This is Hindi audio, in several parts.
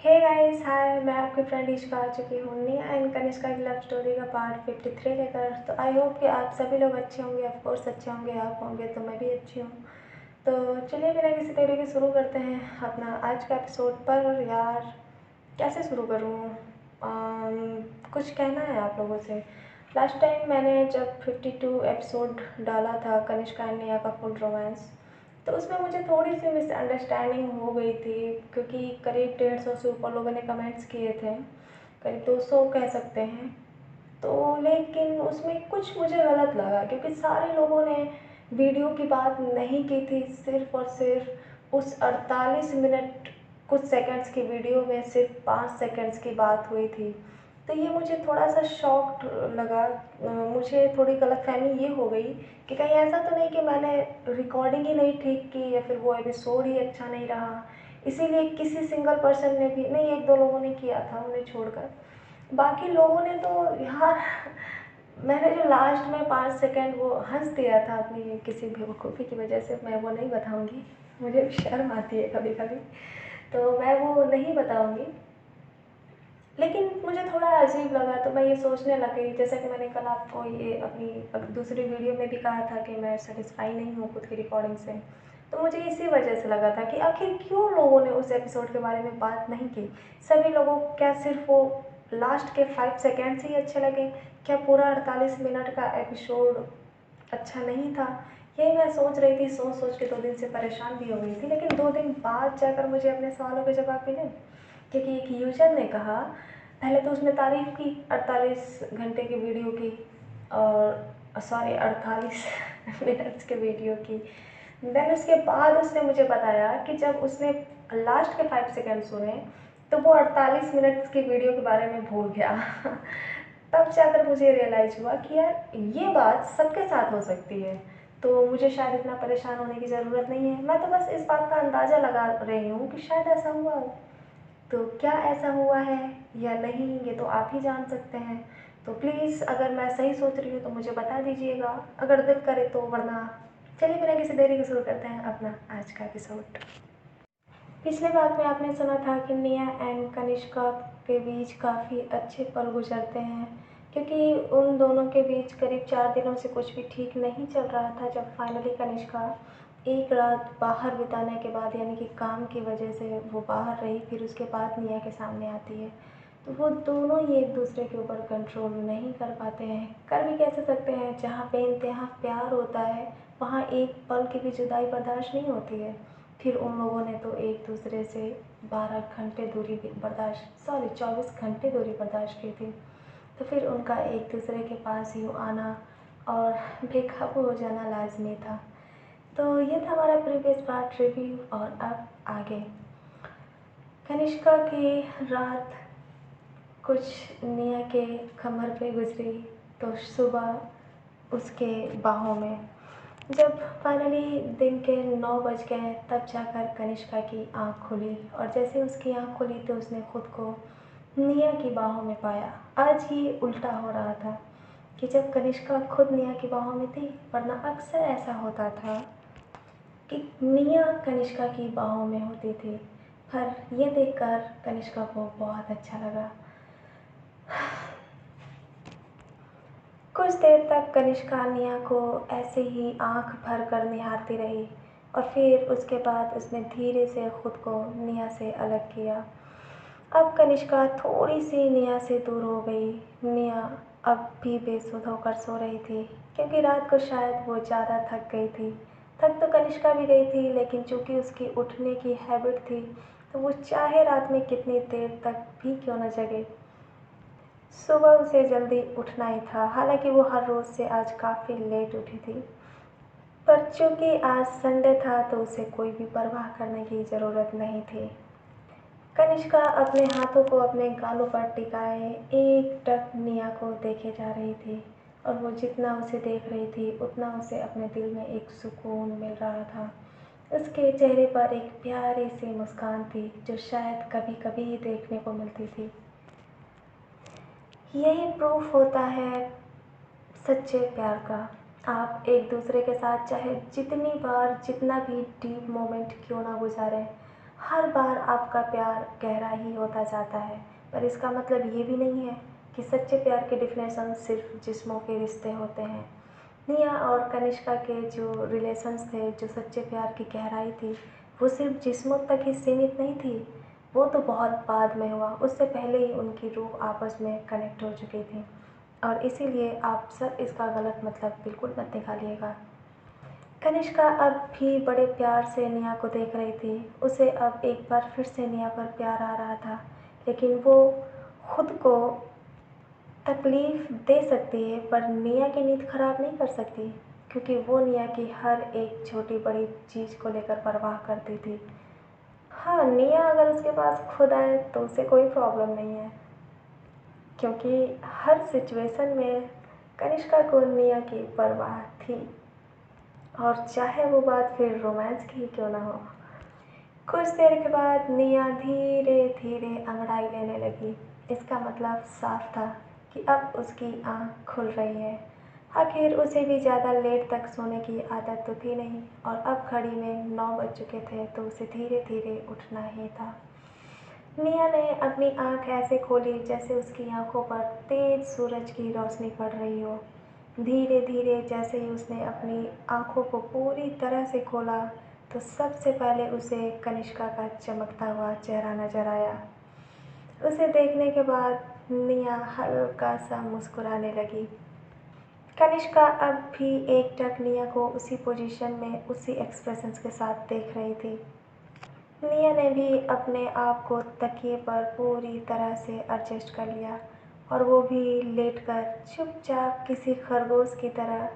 हे गाइस, हाय। मैं आपकी फ्रेंड इश्का आ चुकी हूँ निया एंड कनिष्का की लव स्टोरी का पार्ट 53 लेकर। तो आई होप कि आप सभी लोग अच्छे होंगे, ऑफ कोर्स अच्छे होंगे। आप होंगे तो मैं भी अच्छी हूँ। तो चलिए बिना किसी देरी के शुरू करते हैं अपना आज का एपिसोड। पर यार कैसे शुरू करूँ? कुछ कहना है आप लोगों से। लास्ट टाइम मैंने जब 52 एपिसोड डाला था कनिष्का एंड निया का फुल रोमांस, तो उसमें मुझे थोड़ी सी मिसअंडरस्टैंडिंग हो गई थी, क्योंकि करीब 150 से ऊपर लोगों ने कमेंट्स किए थे, करीब 200 कह सकते हैं। तो लेकिन उसमें कुछ मुझे गलत लगा, क्योंकि सारे लोगों ने वीडियो की बात नहीं की थी। सिर्फ और सिर्फ उस 48 मिनट कुछ सेकंड्स की वीडियो में सिर्फ 5 सेकंड्स की बात हुई थी। तो ये मुझे थोड़ा सा शॉक्ड लगा। मुझे थोड़ी गलतफहमी ये हो गई कि कहीं ऐसा तो नहीं कि मैंने रिकॉर्डिंग ही नहीं ठीक की, या फिर वो एपिसोड ही अच्छा नहीं रहा, इसीलिए किसी सिंगल पर्सन ने भी नहीं, एक दो लोगों ने किया था उन्हें छोड़कर। बाकी लोगों ने तो यार मैंने जो लास्ट में 5 सेकंड वो हंस दिया था अपनी किसी बेवकूफ़ी की वजह से, मैं वो नहीं बताऊंगी। मुझे भी शर्म आती है कभी कभी, तो मैं वो नहीं बताऊंगी। लेकिन मुझे थोड़ा अजीब लगा, तो मैं ये सोचने लग गई, जैसा कि मैंने कल आपको ये अपनी दूसरी वीडियो में भी कहा था कि मैं सेटिस्फाई नहीं हूँ खुद की रिकॉर्डिंग से। तो मुझे इसी वजह से लगा था कि आखिर क्यों लोगों ने उस एपिसोड के बारे में बात नहीं की। सभी लोगों को क्या सिर्फ वो लास्ट के 5 सेकेंड्स ही अच्छे लगे? क्या पूरा 48 मिनट का एपिसोड अच्छा नहीं था? यही मैं सोच रही थी। सोच सोच के 2 दिन से परेशान भी हो गई थी, लेकिन 2 दिन बाद जाकर मुझे अपने सवालों के जवाब मिले। क्योंकि एक यूजर ने कहा, पहले तो उसने तारीफ़ की 48 घंटे की वीडियो की, और सॉरी 48 मिनट्स के वीडियो की। देन उसके बाद उसने मुझे बताया कि जब उसने लास्ट के 5 सेकंड सुने, तो वो 48 मिनट्स की वीडियो के बारे में भूल गया। तब जाकर मुझे रियलाइज़ हुआ कि यार ये बात सबके साथ हो सकती है, तो मुझे शायद इतना परेशान होने की ज़रूरत नहीं है। मैं तो बस इस बात का अंदाज़ा लगा रही हूँ कि शायद ऐसा हुआ हो। तो क्या ऐसा हुआ है या नहीं, ये तो आप ही जान सकते हैं। तो प्लीज़ अगर मैं सही सोच रही हूँ तो मुझे बता दीजिएगा, अगर दिल करे तो, वरना चलिए बिना किसी देरी के शुरू करते हैं अपना आज का एपिसोड। पिछले भाग में आपने सुना था कि निया एंड कनिष्का के बीच काफ़ी अच्छे पल गुजरते हैं, क्योंकि उन दोनों के बीच करीब 4 दिनों से कुछ भी ठीक नहीं चल रहा था। जब फाइनली कनिष्का एक रात बाहर बिताने के बाद, यानी कि काम की वजह से वो बाहर रही, फिर उसके बाद निया के सामने आती है, तो वो दोनों ही एक दूसरे के ऊपर कंट्रोल नहीं कर पाते हैं। कर भी कैसे सकते हैं? जहाँ बेइंतहा प्यार होता है वहाँ एक पल की भी जुदाई बर्दाश्त नहीं होती है। फिर उन लोगों ने तो एक दूसरे से 12 घंटे दूरी बर्दाश्त, सॉरी 24 घंटे दूरी बर्दाश्त की थी। तो फिर उनका एक दूसरे के पास यूँ आना और बेकाबू हो जाना लाजमी था। तो ये था हमारा प्रीवियस पार्ट रिव्यू, और अब आगे। कनिष्का की रात कुछ निया के कमर पे गुजरी, तो सुबह उसके बाहों में। जब फाइनली दिन के 9 बज गए, तब जाकर कनिष्का की आँख खुली, और जैसे उसकी आँख खुली तो उसने खुद को निया की बाहों में पाया। आज ही उल्टा हो रहा था कि जब कनिष्का खुद निया की बाहों में थी, वरना अक्सर ऐसा होता था कि निया कनिष्का की बाहों में होती थी। पर यह देखकर कनिष्का को बहुत अच्छा लगा। कुछ देर तक कनिष्का निया को ऐसे ही आंख भर कर निहारती रही, और फिर उसके बाद उसने धीरे से खुद को निया से अलग किया। अब कनिष्का थोड़ी सी निया से दूर हो गई। निया अब भी बेसुध होकर सो रही थी, क्योंकि रात को शायद वो ज़्यादा थक गई थी। थक तो कनिष्का भी गई थी, लेकिन चूंकि उसकी उठने की हैबिट थी, तो वो चाहे रात में कितनी देर तक भी क्यों न जगे, सुबह उसे जल्दी उठना ही था। हालांकि वो हर रोज़ से आज काफ़ी लेट उठी थी, पर चूंकि आज संडे था तो उसे कोई भी परवाह करने की ज़रूरत नहीं थी। कनिष्का अपने हाथों को अपने गालों पर टिकाए एकटक निया को देखे जा रही थी, और वो जितना उसे देख रही थी उतना उसे अपने दिल में एक सुकून मिल रहा था। उसके चेहरे पर एक प्यारी सी मुस्कान थी, जो शायद कभी कभी ही देखने को मिलती थी। यही प्रूफ होता है सच्चे प्यार का। आप एक दूसरे के साथ चाहे जितनी बार जितना भी डीप मोमेंट क्यों ना गुजारें, हर बार आपका प्यार गहरा ही होता जाता है, पर इसका मतलब ये भी नहीं है कि सच्चे प्यार की डेफिनेशन सिर्फ जिस्मों के रिश्ते होते हैं। निया और कनिष्का के जो रिलेशंस थे, जो सच्चे प्यार की गहराई थी, वो सिर्फ जिस्मों तक ही सीमित नहीं थी। वो तो बहुत बाद में हुआ, उससे पहले ही उनकी रूह आपस में कनेक्ट हो चुकी थी। और इसीलिए आप सब इसका गलत मतलब बिल्कुल मत निकालिएगा। कनिष्का अब भी बड़े प्यार से निया को देख रही थी। उसे अब एक बार फिर से निया पर प्यार आ रहा था, लेकिन वो खुद को तकलीफ दे सकती है पर निया की नींद खराब नहीं कर सकती, क्योंकि वो निया की हर एक छोटी बड़ी चीज़ को लेकर परवाह करती थी। हाँ, निया अगर उसके पास खुद आए तो उसे कोई प्रॉब्लम नहीं है, क्योंकि हर सिचुएशन में कनिष्का को निया की परवाह थी, और चाहे वो बात फिर रोमांस की ही क्यों ना हो। कुछ देर के बाद निया धीरे धीरे अंगड़ाई लेने लगी। इसका मतलब साफ था कि अब उसकी आँख खुल रही है। आखिर उसे भी ज़्यादा लेट तक सोने की आदत तो थी नहीं, और अब घड़ी में 9 बज चुके थे, तो उसे धीरे धीरे उठना ही था। निया ने अपनी आँख ऐसे खोली जैसे उसकी आँखों पर तेज सूरज की रोशनी पड़ रही हो। धीरे धीरे जैसे ही उसने अपनी आँखों को पूरी तरह से खोला, तो सबसे पहले उसे कनिष्का का चमकता हुआ चेहरा नजर आया। उसे देखने के बाद निया हल्का सा मुस्कुराने लगी। कनिष्का अब भी एकटक निया को उसी पोजीशन में उसी एक्सप्रेशंस के साथ देख रही थी। निया ने भी अपने आप को तकिए पर पूरी तरह से एडजस्ट कर लिया, और वो भी लेटकर चुपचाप किसी खरगोश की तरह,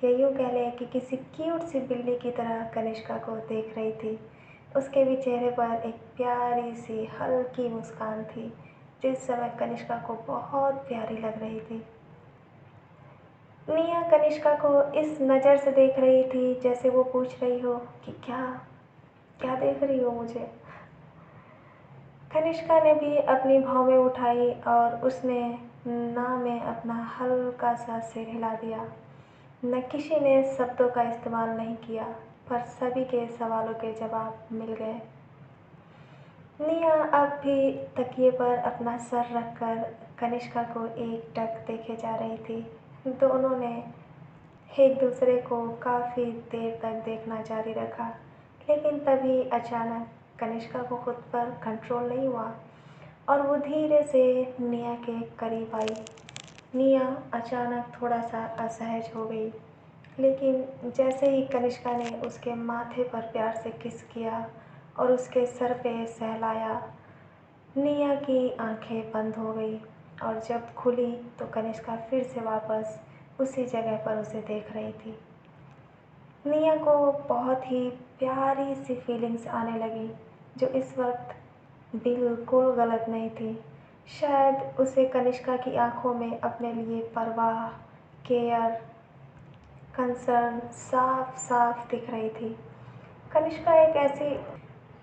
या यूँ कह लें कि किसी क्यूट सी बिल्ली की तरह कनिष्का को देख रही थी। उसके भी चेहरे पर एक प्यारी सी हल्की मुस्कान थी, जिस समय कनिष्का को बहुत प्यारी लग रही थी। निया कनिष्का को इस नज़र से देख रही थी जैसे वो पूछ रही हो कि क्या क्या देख रही हो मुझे। कनिष्का ने भी अपनी भौहें उठाई और उसने ना में अपना हल्का सा सिर हिला दिया। न किसी ने शब्दों का इस्तेमाल नहीं किया, पर सभी के सवालों के जवाब मिल गए। निया अब भी तकिए पर अपना सर रखकर कनिष्का को एकटक देखे जा रही थी। दोनों ने एक दूसरे को काफ़ी देर तक देखना जारी रखा, लेकिन तभी अचानक कनिष्का को खुद पर कंट्रोल नहीं हुआ, और वो धीरे से निया के करीब आई। निया अचानक थोड़ा सा असहज हो गई, लेकिन जैसे ही कनिष्का ने उसके माथे पर प्यार से किस किया और उसके सर पे सहलाया, निया की आंखें बंद हो गई, और जब खुली तो कनिष्का फिर से वापस उसी जगह पर उसे देख रही थी। निया को बहुत ही प्यारी सी फीलिंग्स आने लगी, जो इस वक्त बिल्कुल गलत नहीं थी। शायद उसे कनिष्का की आंखों में अपने लिए परवाह, केयर, कंसर्न साफ साफ दिख रही थी। कनिष्का एक ऐसी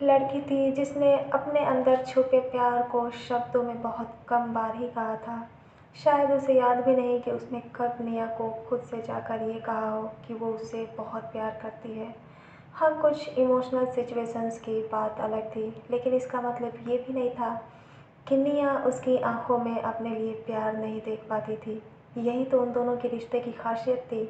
लड़की थी जिसने अपने अंदर छुपे प्यार को शब्दों में बहुत कम बार ही कहा था। शायद उसे याद भी नहीं कि उसने कब निया को खुद से जाकर ये कहा हो कि वो उससे बहुत प्यार करती है। हाँ, कुछ इमोशनल सिचुएशंस की बात अलग थी, लेकिन इसका मतलब ये भी नहीं था कि निया उसकी आंखों में अपने लिए प्यार नहीं देख पाती थी। यही तो उन दोनों के रिश्ते की खासियत थी।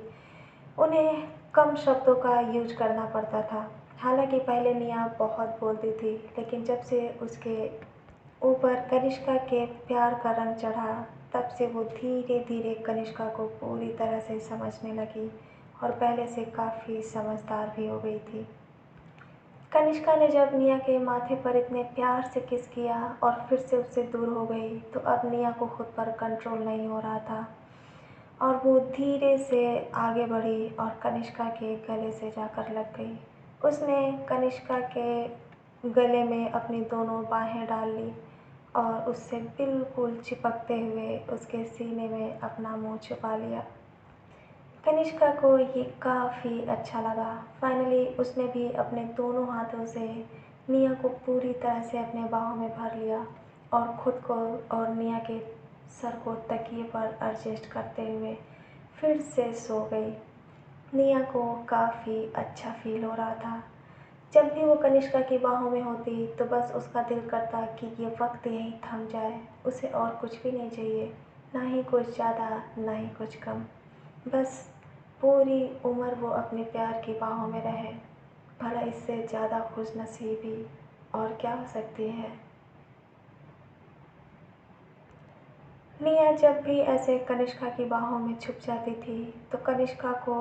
उन्हें कम शब्दों का यूज करना पड़ता था। हालांकि पहले निया बहुत बोलती थी, लेकिन जब से उसके ऊपर कनिष्का के प्यार का रंग चढ़ा, तब से वो धीरे धीरे कनिष्का को पूरी तरह से समझने लगी, और पहले से काफ़ी समझदार भी हो गई थी। कनिष्का ने जब निया के माथे पर इतने प्यार से किस किया और फिर से उससे दूर हो गई, तो अब निया को खुद पर कंट्रोल नहीं हो रहा था, और वो धीरे से आगे बढ़ी और कनिष्का के गले से जाकर लग गई। उसने कनिष्का के गले में अपनी दोनों बाहें डाल ली और उससे बिल्कुल चिपकते हुए उसके सीने में अपना मुंह छुपा लिया। कनिष्का को ये काफ़ी अच्छा लगा। फाइनली उसने भी अपने दोनों हाथों से निया को पूरी तरह से अपने बाहों में भर लिया, और खुद को और निया के सर को तकिए पर एडजस्ट करते हुए फिर से सो गई। निया को काफ़ी अच्छा फील हो रहा था। जब भी वो कनिष्का की बाहों में होती तो बस उसका दिल करता कि ये वक्त यहीं थम जाए, उसे और कुछ भी नहीं चाहिए, ना ही कुछ ज़्यादा ना ही कुछ कम। बस पूरी उम्र वो अपने प्यार की बाहों में रहे। भला इससे ज़्यादा खुशनसीबी और क्या हो सकती है। निया जब भी ऐसे कनिष्का की बाहों में छुप जाती थी तो कनिष्का को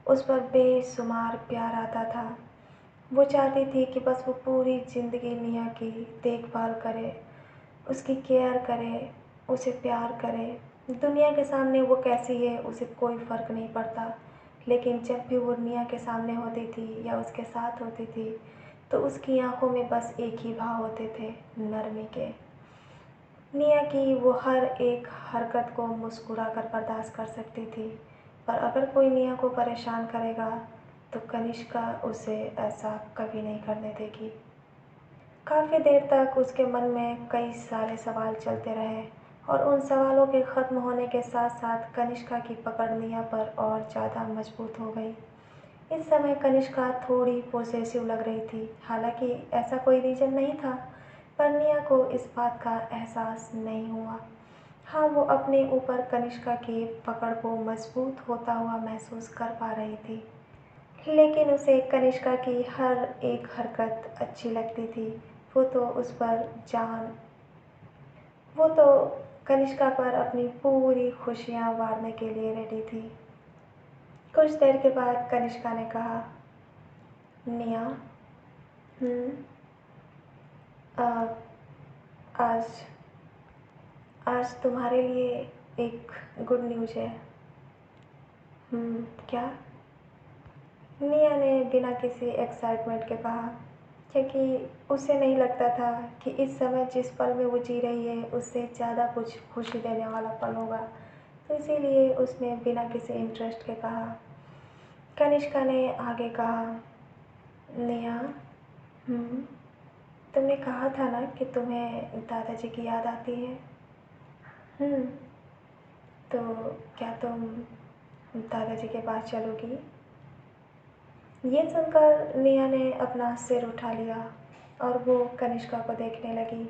उस पर बेशुमार प्यार आता था। वो चाहती थी कि बस वो पूरी ज़िंदगी निया की देखभाल करे, उसकी केयर करे, उसे प्यार करे। दुनिया के सामने वो कैसी है उसे कोई फ़र्क नहीं पड़ता, लेकिन जब भी वो निया के सामने होती थी या उसके साथ होती थी तो उसकी आंखों में बस एक ही भाव होते थे, नरमी के। निया की वो हर एक हरकत को मुस्कुरा कर बर्दाश्त कर सकती थी, पर अगर कोई निया को परेशान करेगा तो कनिष्का उसे ऐसा कभी नहीं करने देगी। काफ़ी देर तक उसके मन में कई सारे सवाल चलते रहे और उन सवालों के ख़त्म होने के साथ साथ कनिष्का की पकड़ निया पर और ज़्यादा मजबूत हो गई। इस समय कनिष्का थोड़ी पॉसेसिव लग रही थी। हालांकि ऐसा कोई रीज़न नहीं था, पर निया को इस बात का एहसास नहीं हुआ। हाँ, वो अपने ऊपर कनिष्का की पकड़ को मजबूत होता हुआ महसूस कर पा रही थी, लेकिन उसे कनिष्का की हर एक हरकत अच्छी लगती थी। वो तो उस पर जान वो तो कनिष्का पर अपनी पूरी खुशियाँ वारने के लिए रेडी थी। कुछ देर के बाद कनिष्का ने कहा, निया, हम्म, आ, आज आज तुम्हारे लिए एक गुड न्यूज़ है। क्या? निया ने बिना किसी एक्साइटमेंट के कहा, क्योंकि उसे नहीं लगता था कि इस समय जिस पल में वो जी रही है उससे ज़्यादा कुछ खुशी देने वाला पल होगा, तो इसीलिए उसने बिना किसी इंटरेस्ट के कहा। कनिष्का ने आगे कहा, निया, तुमने कहा था ना कि तुम्हें दादाजी की याद आती है। हम्म, तो क्या तुम दादाजी के पास चलोगी? ये सुनकर निया ने अपना सिर उठा लिया और वो कनिष्का को देखने लगी।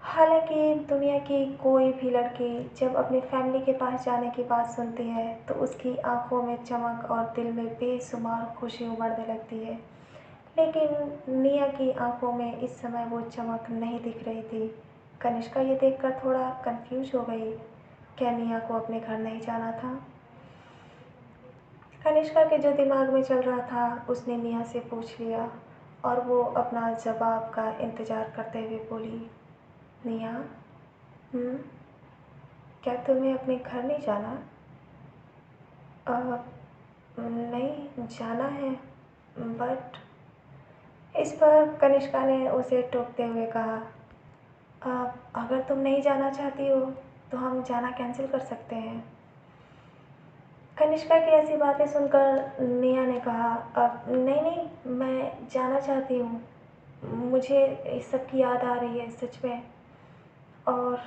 हालांकि दुनिया की कोई भी लड़की जब अपनी फैमिली के पास जाने की बात सुनती है तो उसकी आंखों में चमक और दिल में बेशुमार खुशी उमड़ने लगती है, लेकिन निया की आंखों में इस समय वो चमक नहीं दिख रही थी। कनिष्का ये देखकर थोड़ा कंफ्यूज हो गई। क्या निया को अपने घर नहीं जाना था? कनिष्का के जो दिमाग में चल रहा था उसने निया से पूछ लिया और वो अपना जवाब का इंतज़ार करते हुए बोली, निया, हम्म, क्या तुम्हें अपने घर नहीं जाना? "अ, नहीं जाना है, बट" इस पर कनिष्का ने उसे टोकते हुए कहा, अगर तुम नहीं जाना चाहती हो तो हम जाना कैंसिल कर सकते हैं।" कनिष्का की ऐसी बातें सुनकर निया ने कहा, नहीं नहीं, मैं जाना चाहती हूँ, मुझे इस सब की याद आ रही है सच में। और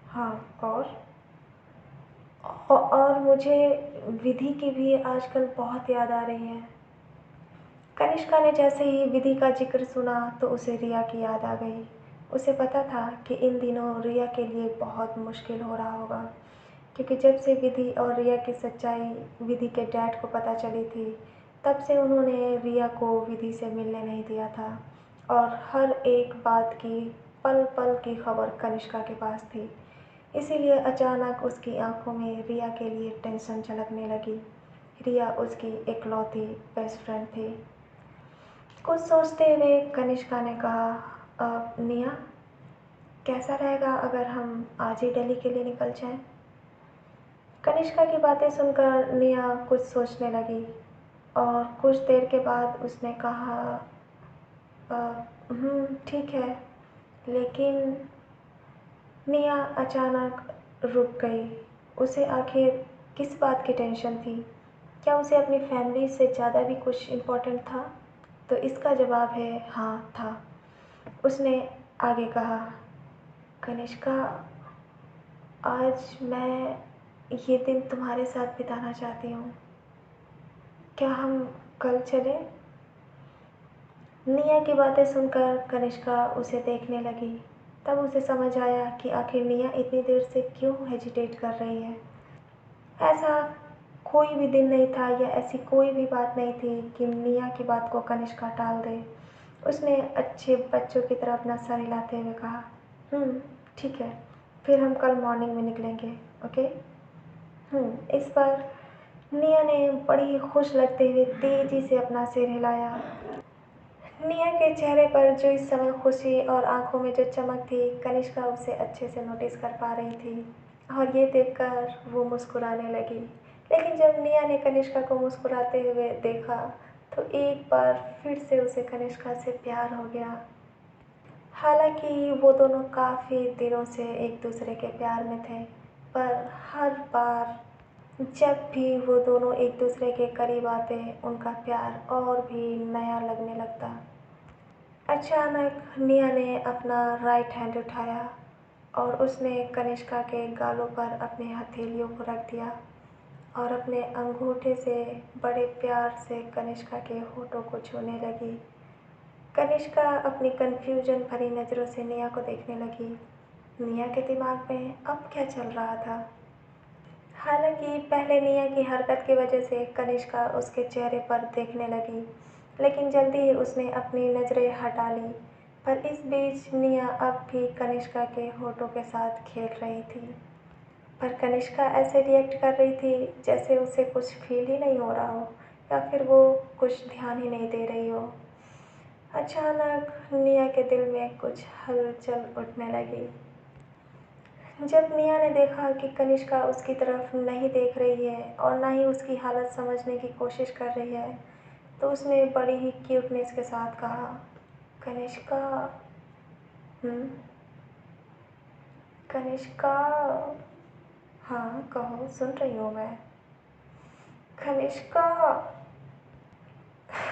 हाँ, और मुझे विधि की भी आजकल बहुत याद आ रही है। कनिष्का ने जैसे ही विधि का जिक्र सुना तो उसे रिया की याद आ गई। उसे पता था कि इन दिनों रिया के लिए बहुत मुश्किल हो रहा होगा, क्योंकि जब से विधि और रिया की सच्चाई विधि के डैड को पता चली थी तब से उन्होंने रिया को विधि से मिलने नहीं दिया था और हर एक बात की, पल पल की खबर कनिष्का के पास थी। इसीलिए अचानक उसकी आंखों में रिया के लिए टेंशन झलकने लगी। रिया उसकी इकलौती बेस्ट फ्रेंड थी। कुछ सोचते हुए कनिष्का ने कहा, निया, कैसा रहेगा अगर हम आज ही दिल्ली के लिए निकल जाएं? कनिष्का की बातें सुनकर निया कुछ सोचने लगी और कुछ देर के बाद उसने कहा, ठीक है, लेकिन निया अचानक रुक गई। उसे आखिर किस बात की टेंशन थी? क्या उसे अपनी फैमिली से ज़्यादा भी कुछ इम्पोर्टेंट था? तो इसका जवाब है हाँ था। उसने आगे कहा, कनिष्का, आज मैं ये दिन तुम्हारे साथ बिताना चाहती हूँ। क्या हम कल चलें? निया की बातें सुनकर कनिष्का उसे देखने लगी। तब उसे समझ आया कि आखिर निया इतनी देर से क्यों हेजिटेट कर रही है। ऐसा कोई भी दिन नहीं था या ऐसी कोई भी बात नहीं थी कि निया की बात को कनिष्का टाल दे। उसने अच्छे बच्चों की तरह अपना सर हिलाते हुए कहा, ठीक है, फिर हम कल मॉर्निंग में निकलेंगे, ओके। इस पर निया ने बड़ी ही खुश लगते हुए तेजी से अपना सिर हिलाया। निया के चेहरे पर जो इस समय खुशी और आंखों में जो चमक थी, कनिष्का उसे अच्छे से नोटिस कर पा रही थी और ये देखकर वो मुस्कुराने लगी। लेकिन जब निया ने कनिष्का को मुस्कुराते हुए देखा तो एक बार फिर से उसे कनिष्का से प्यार हो गया। हालांकि वो दोनों काफ़ी दिनों से एक दूसरे के प्यार में थे, पर हर बार जब भी वो दोनों एक दूसरे के करीब आते उनका प्यार और भी नया लगने लगता। अचानक निया ने अपना राइट हैंड उठाया और उसने कनिष्का के गालों पर अपने हथेलियों को रख दिया और अपने अंगूठे से बड़े प्यार से कनिष्का के होठों को छूने लगी। कनिष्का अपनी कन्फ्यूजन भरी नज़रों से निया को देखने लगी। निया के दिमाग में अब क्या चल रहा था। हालांकि पहले निया की हरकत की वजह से कनिष्का उसके चेहरे पर देखने लगी, लेकिन जल्दी ही उसने अपनी नज़रें हटा ली। पर इस बीच निया अब भी कनिष्का के होठों के साथ खेल रही थी। पर कनिष्का ऐसे रिएक्ट कर रही थी जैसे उसे कुछ फील ही नहीं हो रहा हो या फिर वो कुछ ध्यान ही नहीं दे रही हो। अचानक निया के दिल में कुछ हलचल उठने लगी। जब निया ने देखा कि कनिष्का उसकी तरफ नहीं देख रही है और ना ही उसकी हालत समझने की कोशिश कर रही है, तो उसने बड़ी ही क्यूटनेस के साथ कहा, कनिष्का। हम्म कनिष्का। हाँ कहो, सुन रही हूँ मैं। कनिष्का।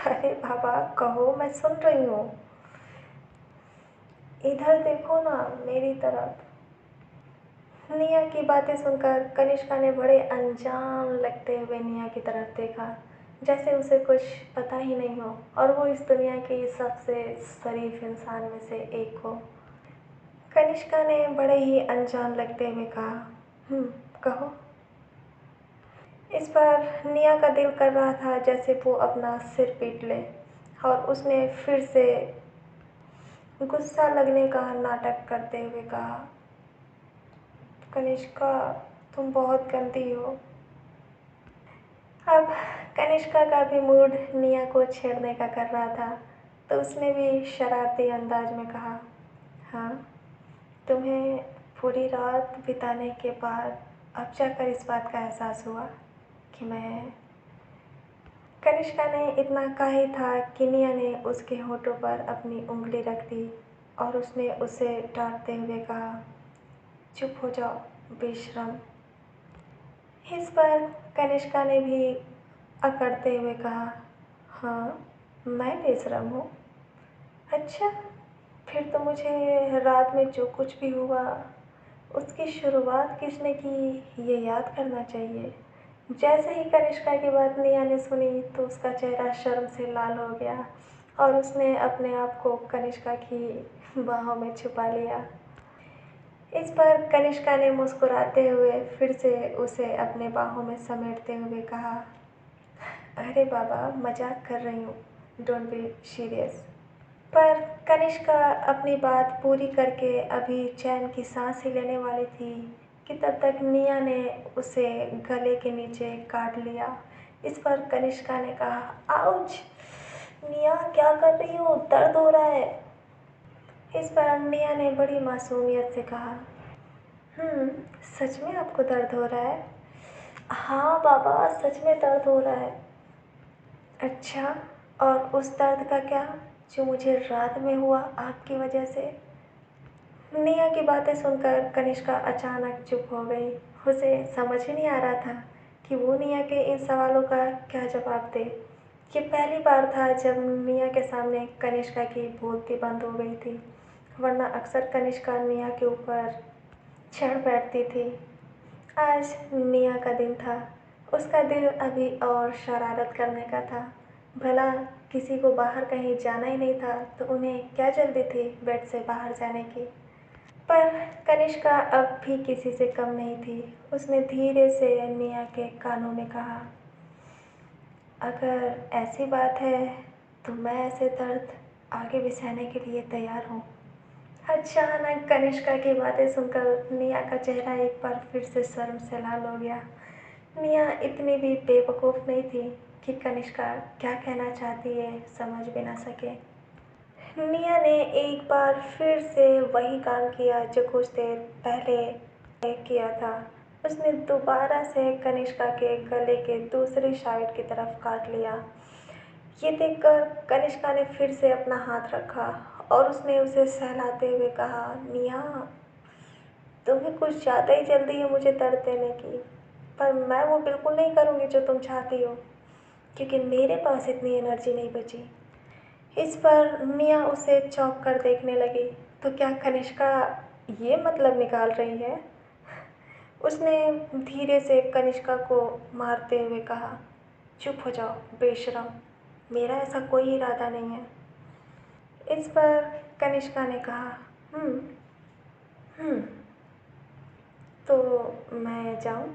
अरे बाबा कहो, मैं सुन रही हूँ। इधर देखो ना, मेरी तरफ। निया की बातें सुनकर कनिष्का ने बड़े अनजान लगते हुए निया की तरफ देखा, जैसे उसे कुछ पता ही नहीं हो और वो इस दुनिया की सबसे शरीफ इंसान में से एक हो। कनिष्का ने बड़े ही अनजान लगते हुए कहा, कहो। इस पर निया का दिल कर रहा था जैसे वो अपना सिर पीट ले और उसने फिर से गुस्सा लगने का नाटक करते हुए कहा, कनिष्का, तुम बहुत गंदी हो। अब कनिष्का का भी मूड निया को छेड़ने का कर रहा था, तो उसने भी शरारती अंदाज में कहा, हाँ, तुम्हें पूरी रात बिताने के बाद अब जाकर इस बात का एहसास हुआ कि मैं। कनिष्का ने इतना कहा ही था कि निया ने उसके होठों पर अपनी उंगली रख दी और उसने उसे डांटते हुए कहा, चुप हो जाओ बेशरम। इस पर कनिष्का ने भी अकड़ते हुए कहा, हाँ, मैं बेशरम हूँ। अच्छा, फिर तो मुझे रात में जो कुछ भी हुआ उसकी शुरुआत किसने की ये याद करना चाहिए। जैसे ही कनिष्का की बात निया ने सुनी तो उसका चेहरा शर्म से लाल हो गया और उसने अपने आप को कनिष्का की बाहों में छुपा लिया। इस पर कनिष्का ने मुस्कुराते हुए फिर से उसे अपने बाहों में समेटते हुए कहा, अरे बाबा, मजाक कर रही हूँ, डोंट बी सीरियस। पर कनिष्का अपनी बात पूरी करके अभी चैन की सांस ही लेने वाली थी कि तब तक निया ने उसे गले के नीचे काट लिया। इस पर कनिष्का ने कहा, आउच! निया, क्या कर रही हो, दर्द हो रहा है। इस पर निया ने बड़ी मासूमियत से कहा, हम्म सच में आपको दर्द हो रहा है? हाँ बाबा, सच में दर्द हो रहा है। अच्छा, और उस दर्द का क्या जो मुझे रात में हुआ आपकी वजह से? निया की बातें सुनकर कनिष्का अचानक चुप हो गई। उसे समझ ही नहीं आ रहा था कि वो निया के इन सवालों का क्या जवाब दे। ये पहली बार था जब निया के सामने कनिष्का की बोलती बंद हो गई थी, वरना अक्सर कनिष्का निया के ऊपर चढ़ बैठती थी। आज निया का दिन था। उसका दिल अभी और शरारत करने का था। भला किसी को बाहर कहीं जाना ही नहीं था तो उन्हें क्या जल्दी थी बेड से बाहर जाने की। पर कनिष्का अब भी किसी से कम नहीं थी। उसने धीरे से निया के कानों में कहा, अगर ऐसी बात है तो मैं ऐसे दर्द आगे भी सहने के लिए तैयार हूँ। अचानक कनिष्का की बातें सुनकर निया का चेहरा एक बार फिर से शर्म से लाल हो गया। निया इतनी भी बेवकूफ़ नहीं थी कि कनिष्का क्या कहना चाहती है समझ भी ना सके। निया ने एक बार फिर से वही काम किया जो कुछ देर पहले किया था। उसने दोबारा से कनिष्का के गले के दूसरी साइड की तरफ काट लिया। ये देखकर कनिष्का ने फिर से अपना हाथ रखा और उसने उसे सहलाते हुए कहा, निया, तुम्हें कुछ ज़्यादा ही जल्दी है मुझे दर्द देने की, पर मैं वो बिल्कुल नहीं करूँगी जो तुम चाहती हो, क्योंकि मेरे पास इतनी एनर्जी नहीं बची। इस पर निया उसे चौंक कर देखने लगी। तो क्या कनिष्का ये मतलब निकाल रही है? उसने धीरे से कनिष्का को मारते हुए कहा, चुप हो जाओ बेशरम, मेरा ऐसा कोई इरादा नहीं है। इस पर कनिष्का ने कहा, हम्म हम्म तो मैं जाऊं?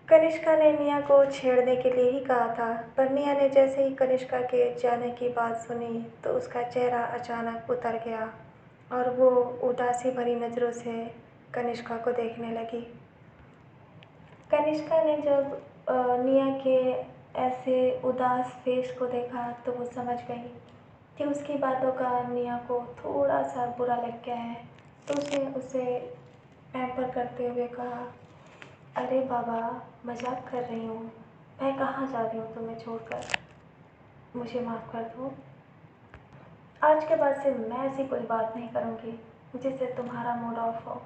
कनिष्का ने निया को छेड़ने के लिए ही कहा था, पर निया ने जैसे ही कनिष्का के जाने की बात सुनी तो उसका चेहरा अचानक उतर गया और वो उदासी भरी नज़रों से कनिष्का को देखने लगी। कनिष्का ने जब निया के ऐसे उदास फेस को देखा तो वो समझ गई कि उसकी बातों का निया को थोड़ा सा बुरा लग गया है। तो उसने उसे पैम्पर करते हुए कहा, अरे बाबा, मजाक कर रही हूँ, मैं कहाँ जा रही हूँ तुम्हें छोड़कर, मुझे माफ़ कर दो। आज के बाद से मैं ऐसी कोई बात नहीं करूँगी जिससे तुम्हारा मूड ऑफ हो।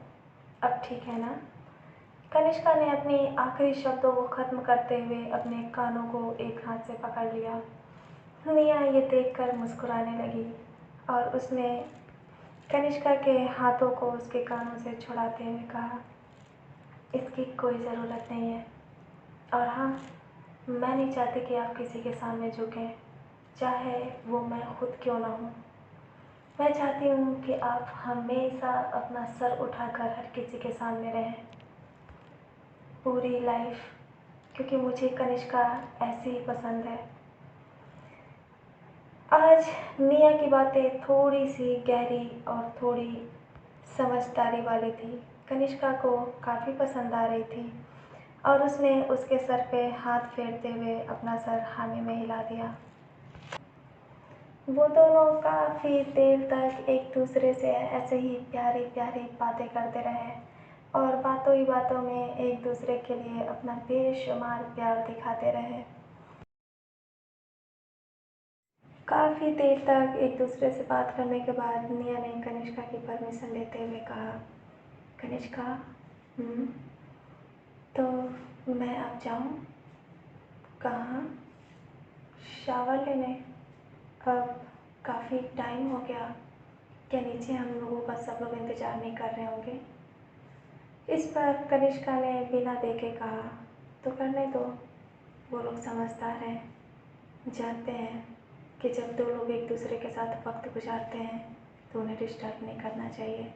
अब ठीक है ना? कनिष्का ने अपने आखिरी शब्दों को ख़त्म करते हुए अपने कानों को एक हाथ से पकड़ लिया। निया ये देखकर मुस्कुराने लगी और उसने कनिष्का के हाथों को उसके कानों से छुड़ाते हुए कहा, इसकी कोई ज़रूरत नहीं है। और हाँ, मैं नहीं चाहती कि आप किसी के सामने झुकें, चाहे वो मैं खुद क्यों ना हूँ। मैं चाहती हूँ कि आप हमेशा अपना सर उठाकर हर किसी के सामने रहें, पूरी लाइफ, क्योंकि मुझे कनिष्का ऐसी ही पसंद है। आज निया की बातें थोड़ी सी गहरी और थोड़ी समझदारी वाली थी। कनिष्का को काफ़ी पसंद आ रही थी और उसने उसके सर पे हाथ फेरते हुए अपना सर हामी में हिला दिया। वो दोनों काफ़ी देर तक एक दूसरे से ऐसे ही प्यारी प्यारी बातें करते रहे और बातों ही बातों में एक दूसरे के लिए अपना बेशुमार प्यार दिखाते रहे। काफ़ी देर तक एक दूसरे से बात करने के बाद निया ने कनिष्का की परमिशन लेते हुए कहा, कनिष्का, तो मैं अब जाऊँ? कहाँ? शावर लेने। अब काफ़ी टाइम हो गया, क्या नीचे हम लोगों का सब लोग इंतज़ार नहीं कर रहे होंगे? इस पर कनिष्का ने बिना देखे कहा, तो करने दो, वो लोग समझदार हैं, जानते हैं कि जब दो लोग एक दूसरे के साथ वक्त गुजारते हैं तो उन्हें डिस्टर्ब नहीं करना चाहिए।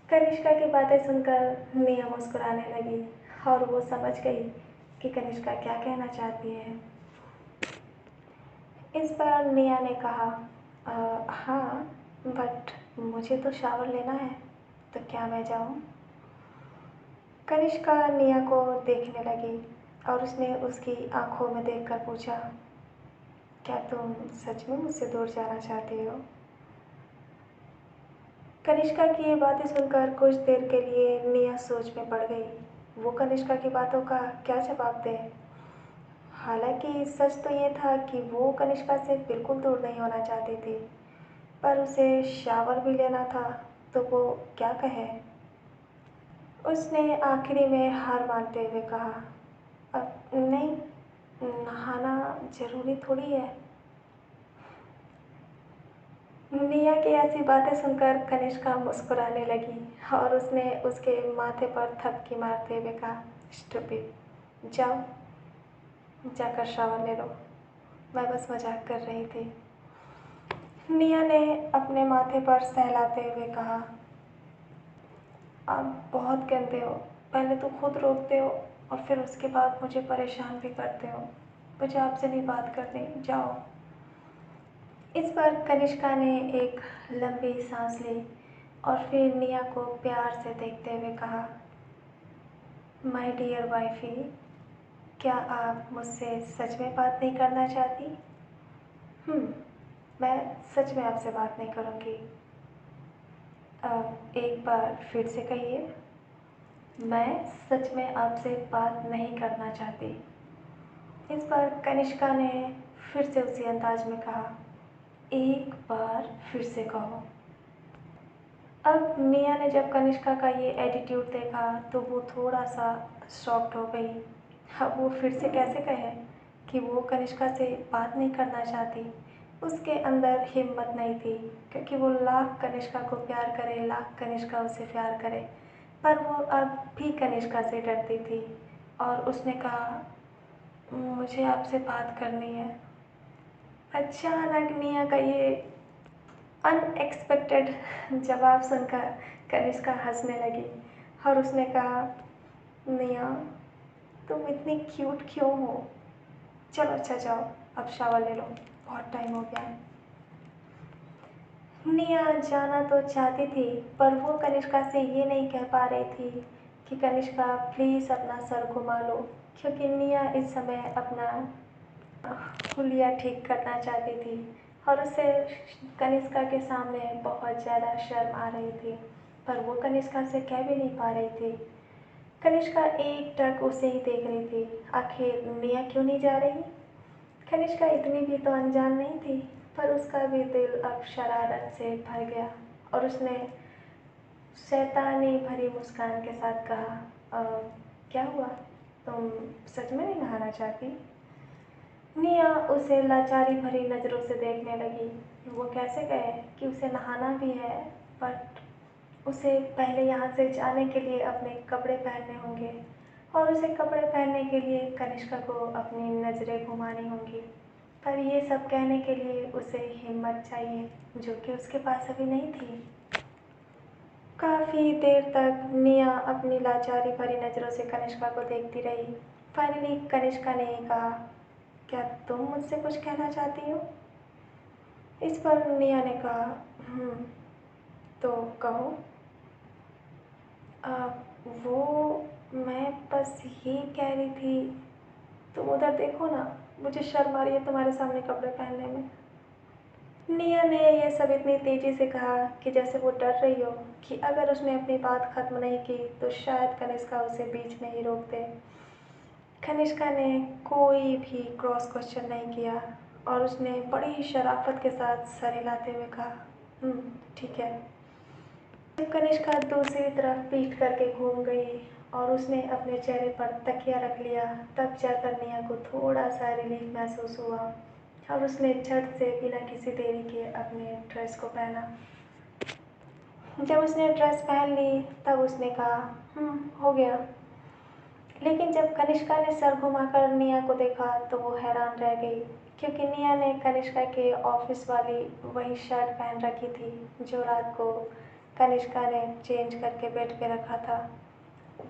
कनिष्का की बातें सुनकर निया मुस्कुराने लगी और वो समझ गई कि कनिष्का क्या कहना चाहती है। इस पर निया ने कहा, हाँ, बट मुझे तो शावर लेना है, तो क्या मैं जाऊँ? कनिष्का निया को देखने लगी और उसने उसकी आंखों में देखकर पूछा, क्या तुम सच में मुझसे दूर जाना चाहती हो? कनिष्का की ये बातें सुनकर कुछ देर के लिए निया सोच में पड़ गई। वो कनिष्का की बातों का क्या जवाब दे? हालांकि सच तो ये था कि वो कनिष्का से बिल्कुल दूर नहीं होना चाहती थी, पर उसे शावर भी लेना था, तो वो क्या कहे? उसने आखिरी में हार मानते हुए कहा, अब नहीं, नहाना ज़रूरी थोड़ी है। निया की ऐसी बातें सुनकर कनिष्का मुस्कुराने लगी और उसने उसके माथे पर थपकी मारते हुए कहा, स्टूपिड, जाओ, जाकर शावर ले लो। मैं बस मजाक कर रही थी। निया ने अपने माथे पर सहलाते हुए कहा, आप बहुत गंदे हो। पहले तो खुद रोकते हो और फिर उसके बाद मुझे परेशान भी करते हो। मुझे आपसे नहीं बात करनी, जाओ। इस पर कनिष्का ने एक लंबी सांस ली और फिर निया को प्यार से देखते हुए कहा, माय डियर वाइफी, क्या आप मुझसे सच में बात नहीं करना चाहती? मैं सच में आपसे बात नहीं करूँगी। अब एक बार फिर से कहिए। मैं सच में आपसे बात नहीं करना चाहती। इस पर कनिष्का ने फिर से उसी अंदाज में कहा, एक बार फिर से कहो। अब निया ने जब कनिष्का का ये एटीट्यूड देखा तो वो थोड़ा सा शॉक्ड हो गई। अब वो फिर से कैसे कहे कि वो कनिष्का से बात नहीं करना चाहती। उसके अंदर हिम्मत नहीं थी, क्योंकि वो लाख कनिष्का को प्यार करे, लाख कनिष्का उसे प्यार करे, पर वो अब भी कनिष्का से डरती थी। और उसने कहा, मुझे आपसे बात करनी है। अचानक निया का ये अनएक्सपेक्टेड जवाब सुनकर कनिष्का हंसने लगी और उसने कहा, निया तुम इतनी क्यूट क्यों हो? चलो अच्छा जाओ, अब शावर ले लो, बहुत टाइम हो गया है। निया जाना तो चाहती थी, पर वो कनिष्का से ये नहीं कह पा रही थी कि कनिष्का प्लीज़ अपना सर घुमा लो, क्योंकि निया इस समय अपना हुलिया ठीक करना चाहती थी और उसे कनिष्का के सामने बहुत ज़्यादा शर्म आ रही थी, पर वो कनिष्का से कह भी नहीं पा रही थी। कनिष्का एक टक उसे ही देख रही थी, आखिर निया क्यों नहीं जा रही? कनिष्का इतनी भी तो अनजान नहीं थी, पर उसका भी दिल अब शरारत से भर गया और उसने शैतानी भरी मुस्कान के साथ कहा, क्या हुआ? तुम सच में नहीं नहाना चाहती? निया उसे लाचारी भरी नज़रों से देखने लगी। वो कैसे कहे कि उसे नहाना भी है, बट उसे पहले यहाँ से जाने के लिए अपने कपड़े पहनने होंगे और उसे कपड़े पहनने के लिए कनिष्का को अपनी नज़रें घुमानी होंगी। पर ये सब कहने के लिए उसे हिम्मत चाहिए, जो कि उसके पास अभी नहीं थी। काफ़ी देर तक निया अपनी लाचारी भरी नज़रों से कनिष्का को देखती रही। फाइनली कनिष्का ने कहा, क्या तुम मुझसे कुछ कहना चाहती हो? इस पर निया ने कहा, तो कहो। वो मैं बस ये कह रही थी, तुम उधर देखो ना, मुझे शर्म आ रही है तुम्हारे सामने कपड़े पहनने में। निया ने ये सब इतनी तेज़ी से कहा कि जैसे वो डर रही हो कि अगर उसने अपनी बात ख़त्म नहीं की तो शायद कनिष्का उसे बीच में ही रोक दे। कनिष्का ने कोई भी क्रॉस क्वेश्चन नहीं किया और उसने बड़ी शराफत के साथ सर हिलाते हुए कहा, ठीक है। जब कनिष्का दूसरी तरफ पीठ करके घूम गई और उसने अपने चेहरे पर तकिया रख लिया, तब जाकर निया को थोड़ा सा रिलीफ महसूस हुआ और उसने झट से बिना किसी देरी के अपने ड्रेस को पहना। जब उसने ड्रेस पहन ली तब उसने कहा, हो गया। लेकिन जब कनिष्का ने सर घुमाकर निया को देखा तो वो हैरान रह गई, क्योंकि निया ने कनिष्का के ऑफिस वाली वही शर्ट पहन रखी थी जो रात को कनिष्का ने चेंज करके बेड पे रखा था।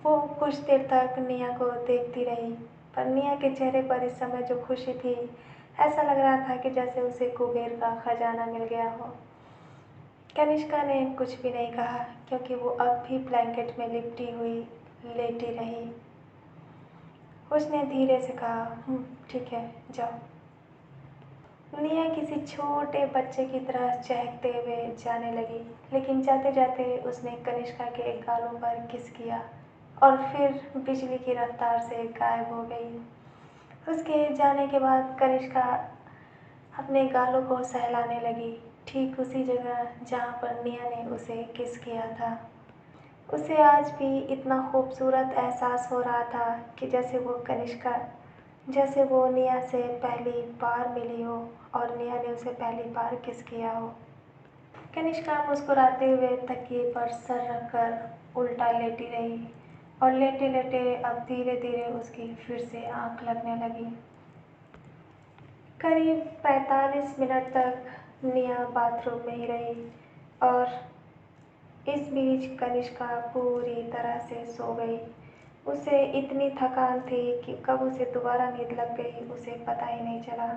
वो कुछ देर तक निया को देखती रही, पर निया के चेहरे पर इस समय जो खुशी थी, ऐसा लग रहा था कि जैसे उसे कुबेर का खजाना मिल गया हो। कनिष्का ने कुछ भी नहीं कहा, क्योंकि वो अब भी ब्लैंकेट में लिपटी हुई लेटी रही। उसने धीरे से कहा, ठीक है, जाओ। निया किसी छोटे बच्चे की तरह चहकते हुए जाने लगी, लेकिन जाते जाते उसने कनिष्का के गालों पर किस किया और फिर बिजली की रफ्तार से गायब हो गई। उसके जाने के बाद कनिष्का अपने गालों को सहलाने लगी, ठीक उसी जगह जहाँ पर निया ने उसे किस किया था। उसे आज भी इतना खूबसूरत एहसास हो रहा था कि जैसे वो निया से पहली बार मिली हो और निया ने उसे पहली बार किस किया हो। कनिष्का मुस्कुराते हुए तकिए पर सर रखकर उल्टा लेटी रही और लेटे लेटे अब धीरे धीरे उसकी फिर से आँख लगने लगी। करीब 45 मिनट तक निया बाथरूम में ही रही और इस बीच कनिष्का पूरी तरह से सो गई। उसे इतनी थकान थी कि कब उसे दोबारा नींद लग गई उसे पता ही नहीं चला।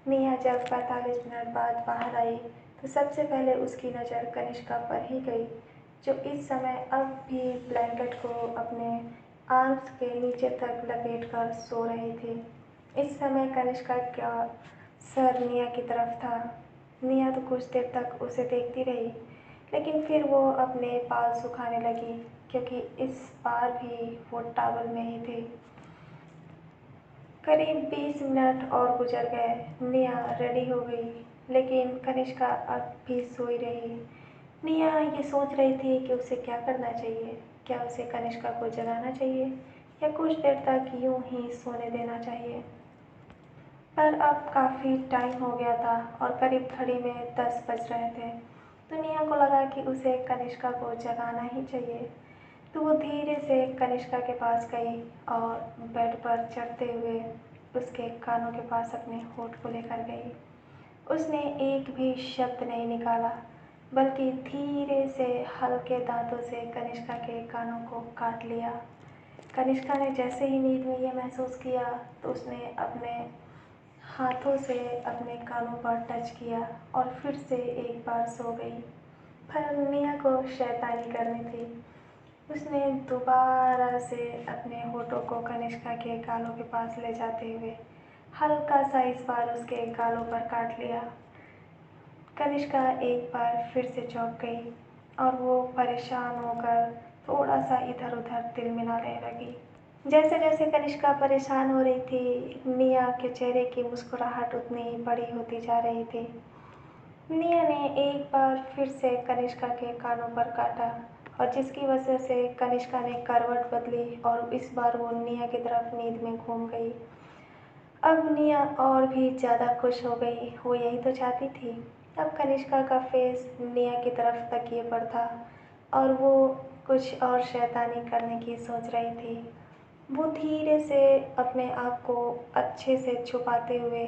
निया जब 45 मिनट बाद बाहर आई तो सबसे पहले उसकी नज़र कनिष्का पर ही गई, जो इस समय अब भी ब्लैंकेट को अपने आर्म्स के नीचे तक लपेटकर सो रही थी। इस समय कनिष्का का सर निया की तरफ था। निया तो कुछ देर तक उसे देखती रही, लेकिन फिर वो अपने बाल सुखाने लगी, क्योंकि इस बार भी वो टॉवल में ही थी। करीब 20 मिनट और गुजर गए। निया रेडी हो गई, लेकिन कनिष्का अब भी सोई रही। निया ये सोच रही थी कि उसे क्या करना चाहिए। क्या उसे कनिष्का को जगाना चाहिए या कुछ देर तक यूं ही सोने देना चाहिए। पर अब काफ़ी टाइम हो गया था और करीब घड़ी में 10 बज रहे थे। तो निया को लगा कि उसे कनिष्का को जगाना ही चाहिए। तो वो धीरे से कनिष्का के पास गई और बेड पर चढ़ते हुए उसके कानों के पास अपने होठ को लेकर गई। उसने एक भी शब्द नहीं निकाला, बल्कि धीरे से हल्के दांतों से कनिष्का के कानों को काट लिया। कनिष्का ने जैसे ही नींद में ये महसूस किया तो उसने अपने हाथों से अपने कानों पर टच किया और फिर से एक बार सो गई। पर निया को शैतानी करनी थी। उसने दोबारा से अपने होठों को कनिष्का के गालों के पास ले जाते हुए हल्का सा इस बार उसके गालों पर काट लिया। कनिष्का एक बार फिर से चौंक गई और वो परेशान होकर थोड़ा सा इधर उधर तिलमिलाने लगी। जैसे जैसे कनिष्का परेशान हो रही थी, निया के चेहरे की मुस्कुराहट उतनी बड़ी होती जा रही थी। निया ने एक बार फिर से कनिष्का के कानों पर काटा और जिसकी वजह से कनिष्का ने करवट बदली और इस बार वो निया की तरफ नींद में घूम गई। अब निया और भी ज़्यादा खुश हो गई, वो यही तो चाहती थी। अब कनिष्का का फेस निया की तरफ तकिए पर था और वो कुछ और शैतानी करने की सोच रही थी। वो धीरे से अपने आप को अच्छे से छुपाते हुए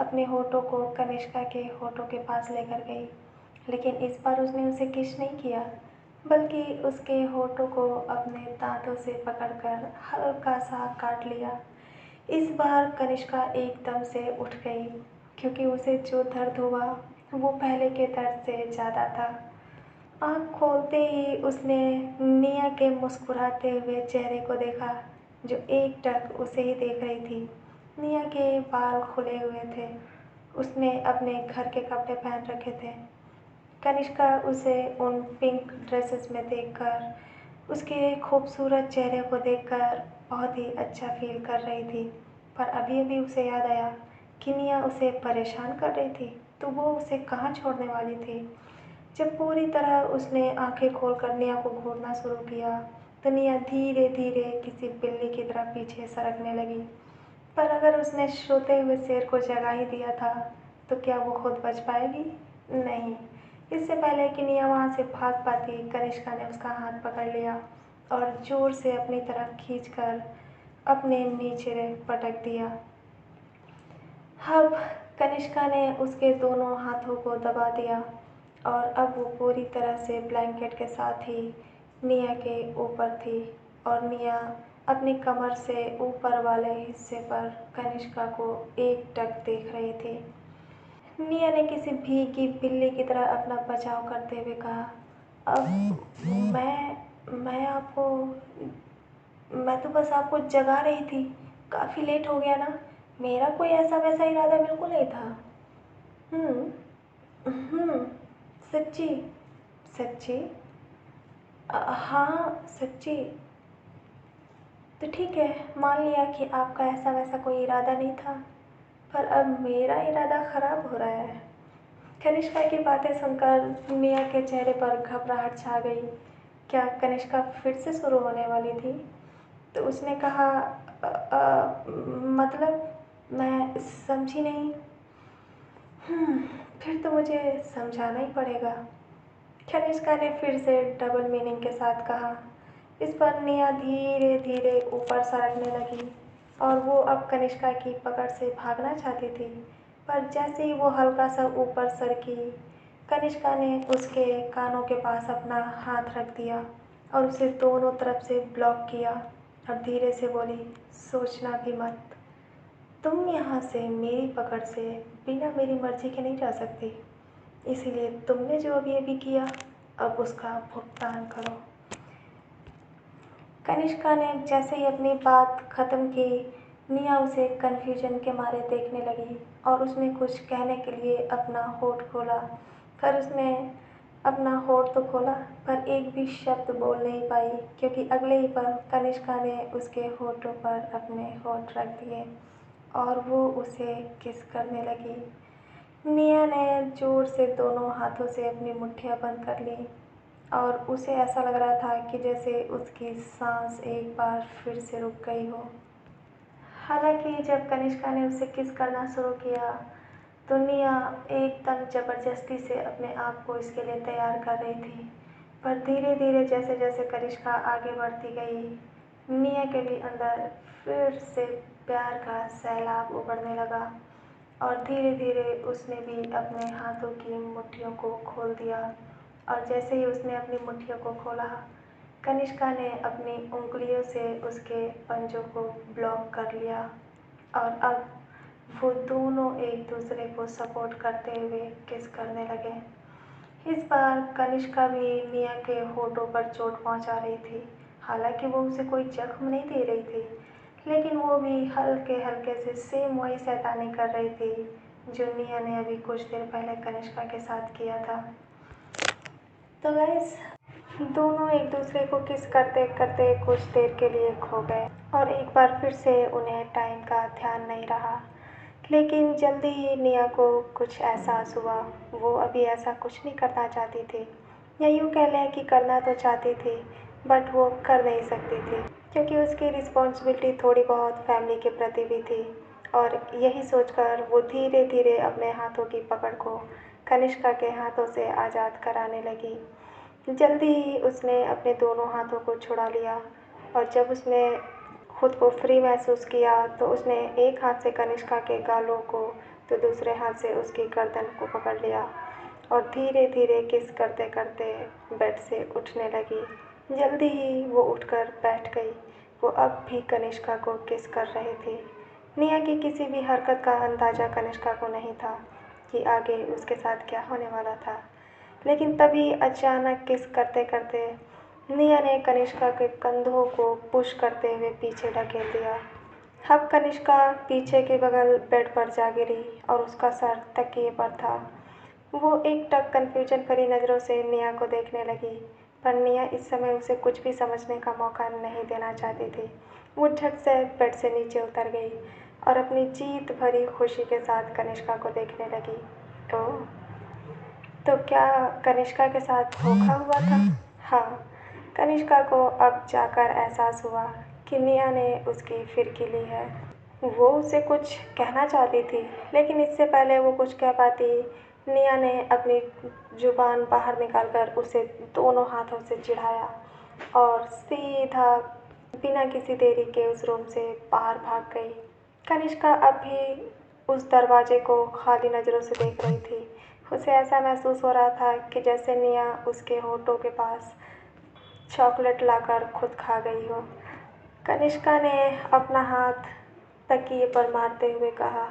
अपने होठों को कनिष्का के होठों के पास लेकर गई, लेकिन इस बार उसने उसे किस नहीं किया, बल्कि उसके होठों को अपने दांतों से पकड़कर हल्का सा काट लिया। इस बार कनिष्का एकदम से उठ गई, क्योंकि उसे जो दर्द हुआ वो पहले के दर्द से ज़्यादा था। आँख खोलते ही उसने निया के मुस्कुराते हुए चेहरे को देखा, जो एकटक उसे ही देख रही थी। निया के बाल खुले हुए थे। उसने अपने घर के कपड़े पहन रखे थे। कनिष्का उसे उन पिंक ड्रेसेस में देखकर, उसके खूबसूरत चेहरे को देखकर बहुत ही अच्छा फील कर रही थी। पर अभी अभी उसे याद आया कि निया उसे परेशान कर रही थी, तो वो उसे कहाँ छोड़ने वाली थी। जब पूरी तरह उसने आंखें खोलकर निया को घूरना शुरू किया तो निया धीरे धीरे किसी बिल्ली की तरह पीछे सरकने लगी। पर अगर उसने सोते हुए शेर को जगा ही दिया था तो क्या वो खुद बच पाएगी? नहीं। इससे पहले कि निया वहाँ से भाग पाती, कनिष्का ने उसका हाथ पकड़ लिया और जोर से अपनी तरफ खींचकर अपने नीचे पटक दिया। अब कनिष्का ने उसके दोनों हाथों को दबा दिया और अब वो पूरी तरह से ब्लैंकेट के साथ ही निया के ऊपर थी और निया अपनी कमर से ऊपर वाले हिस्से पर कनिष्का को एकटक देख रही थी। निया ने किसी भीगी बिल्ली की तरह अपना बचाव करते हुए कहा, अब मैं आपको मैं तो बस आपको जगा रही थी। काफ़ी लेट हो गया ना। मेरा कोई ऐसा वैसा इरादा बिल्कुल नहीं था। हम्म। हम्म। सच्ची? सच्ची? हाँ सच्ची। तो ठीक है, मान लिया कि आपका ऐसा वैसा कोई इरादा नहीं था, पर अब मेरा इरादा ख़राब हो रहा है। कनिष्का की बातें सुनकर मिया के चेहरे पर घबराहट छा गई। क्या कनिष्का फिर से शुरू होने वाली थी? तो उसने कहा, मतलब मैं समझी नहीं। फिर तो मुझे समझाना ही पड़ेगा। कनिष्का ने फिर से डबल मीनिंग के साथ कहा। इस पर निया धीरे धीरे ऊपर सरकने लगी और वो अब कनिष्का की पकड़ से भागना चाहती थी, पर जैसे ही वो हल्का सा ऊपर सरकी, कनिष्का ने उसके कानों के पास अपना हाथ रख दिया और उसे दोनों तरफ से ब्लॉक किया और धीरे से बोली, सोचना भी मत। तुम यहाँ से मेरी पकड़ से बिना मेरी मर्जी के नहीं जा सकती, इसीलिए तुमने जो अभी अभी किया अब उसका भुगतान करो। कनिष्का ने जैसे ही अपनी बात ख़त्म की, निया उसे कन्फ्यूजन के मारे देखने लगी और उसने कुछ कहने के लिए अपना होठ खोला, पर उसने अपना होठ तो खोला पर एक भी शब्द बोल नहीं पाई, क्योंकि अगले ही पल कनिष्का ने उसके होठों पर अपने होठ रख दिए और वो उसे किस करने लगी। निया ने ज़ोर से दोनों हाथों से अपनी मुट्ठियाँ बंद कर ली और उसे ऐसा लग रहा था कि जैसे उसकी सांस एक बार फिर से रुक गई हो। हालांकि जब कनिष्का ने उसे किस करना शुरू किया तो निया एकदम ज़बरदस्ती से अपने आप को इसके लिए तैयार कर रही थी, पर धीरे धीरे जैसे जैसे कनिष्का आगे बढ़ती गई, निया के भी अंदर फिर से प्यार का सैलाब उमड़ने लगा और धीरे धीरे उसने भी अपने हाथों की मुट्ठियों को खोल दिया। और जैसे ही उसने अपनी मुट्ठियों को खोला, कनिष्का ने अपनी उंगलियों से उसके पंजों को ब्लॉक कर लिया और अब वो दोनों एक दूसरे को सपोर्ट करते हुए किस करने लगे। इस बार कनिष्का भी निया के होठों पर चोट पहुंचा रही थी। हालांकि वो उसे कोई जख्म नहीं दे रही थी, लेकिन वो भी हल्के हल्के से सेम वही शैतानी कर रही थी जो निया ने अभी कुछ देर पहले कनिष्का के साथ किया था। तो गाइस, दोनों एक दूसरे को किस करते करते कुछ देर के लिए खो गए और एक बार फिर से उन्हें टाइम का ध्यान नहीं रहा। लेकिन जल्दी ही निया को कुछ एहसास हुआ। वो अभी ऐसा कुछ नहीं करना चाहती थी, या यूँ कह लें कि करना तो चाहती थी बट वो कर नहीं सकती थी, क्योंकि उसकी रिस्पॉन्सिबिलिटी थोड़ी बहुत फैमिली के प्रति भी थी। और यही सोचकर वो धीरे धीरे अपने हाथों की पकड़ को कनिष्का के हाथों से आज़ाद कराने लगी। जल्दी ही उसने अपने दोनों हाथों को छुड़ा लिया और जब उसने खुद को फ्री महसूस किया तो उसने एक हाथ से कनिष्का के गालों को तो दूसरे हाथ से उसकी गर्दन को पकड़ लिया और धीरे धीरे किस करते करते बेड से उठने लगी। जल्दी ही वो उठकर बैठ गई। वो अब भी कनिष्का को किस कर रही थी। निया की किसी भी हरकत का अंदाज़ा कनिष्का को नहीं था कि आगे उसके साथ क्या होने वाला था, लेकिन तभी अचानक किस करते करते निया ने कनिष्का के कंधों को पुश करते हुए पीछे ढकेल दिया। अब कनिष्का पीछे के बगल बेड पर जा गिरी और उसका सर तकिए पर था। वो एक टक कन्फ्यूजन भरी नज़रों से निया को देखने लगी, पर निया इस समय उसे कुछ भी समझने का मौका नहीं देना चाहती थी। वो झट से बेड से नीचे उतर गई और अपनी जीत भरी खुशी के साथ कनिष्का को देखने लगी। ओह, तो क्या कनिष्का के साथ धोखा हुआ था? हाँ, कनिष्का को अब जाकर एहसास हुआ कि निया ने उसकी फिरकी ली है। वो उसे कुछ कहना चाहती थी, लेकिन इससे पहले वो कुछ कह पाती, निया ने अपनी जुबान बाहर निकालकर उसे दोनों हाथों से चिढ़ाया और सीधा बिना किसी देरी के उस रूम से बाहर भाग गई। कनिष्का अब भी उस दरवाजे को खाली नज़रों से देख रही थी। उसे ऐसा महसूस हो रहा था कि जैसे निया उसके होठों के पास चॉकलेट लाकर खुद खा गई हो। कनिष्का ने अपना हाथ तकिए पर मारते हुए कहा,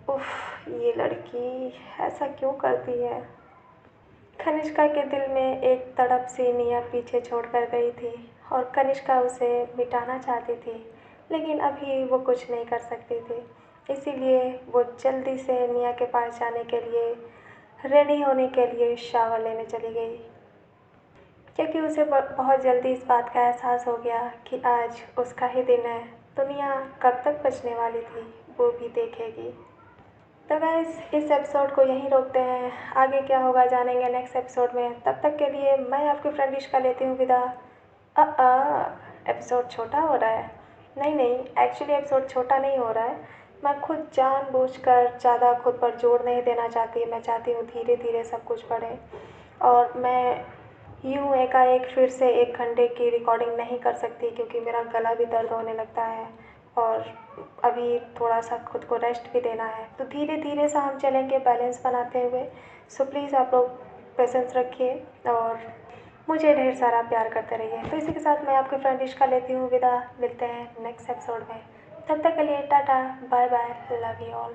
उफ, ये लड़की ऐसा क्यों करती है। कनिष्का के दिल में एक तड़प सी निया पीछे छोड़कर गई थी और कनिष्का उसे मिटाना चाहती थी, लेकिन अभी वो कुछ नहीं कर सकती थी। इसीलिए वो जल्दी से निया के पास जाने के लिए रेडी होने के लिए शावर लेने चली गई, क्योंकि उसे बहुत जल्दी इस बात का एहसास हो गया कि आज उसका ही दिन है। दुनिया कब तक बचने वाली थी वो भी देखेगी। तो गाइस, इस एपिसोड को यहीं रोकते हैं। आगे क्या होगा जानेंगे नेक्स्ट एपिसोड में। तब तक के लिए मैं आपकी फ्रेंड इश्का लेती हूँ विदा। एपिसोड छोटा हो रहा है। नहीं नहीं, एक्चुअली एपिसोड छोटा नहीं हो रहा है। मैं खुद जानबूझकर ज़्यादा खुद पर जोर नहीं देना चाहती। मैं चाहती हूँ धीरे धीरे सब कुछ बढ़े और मैं यूँ एकाएक फिर से 1 घंटे की रिकॉर्डिंग नहीं कर सकती, क्योंकि मेरा गला भी दर्द होने लगता है और अभी थोड़ा सा खुद को रेस्ट भी देना है। तो धीरे धीरे सा हम चलेंगे बैलेंस बनाते हुए। सो प्लीज़ आप लोग पेशेंस रखिए और मुझे ढेर सारा प्यार करते रहिए। तो इसी के साथ मैं आपकी फ्रेंड इश्का लेती हूँ विदा। मिलते हैं नेक्स्ट एपिसोड में। तब तक के लिए tata bye bye, love you all.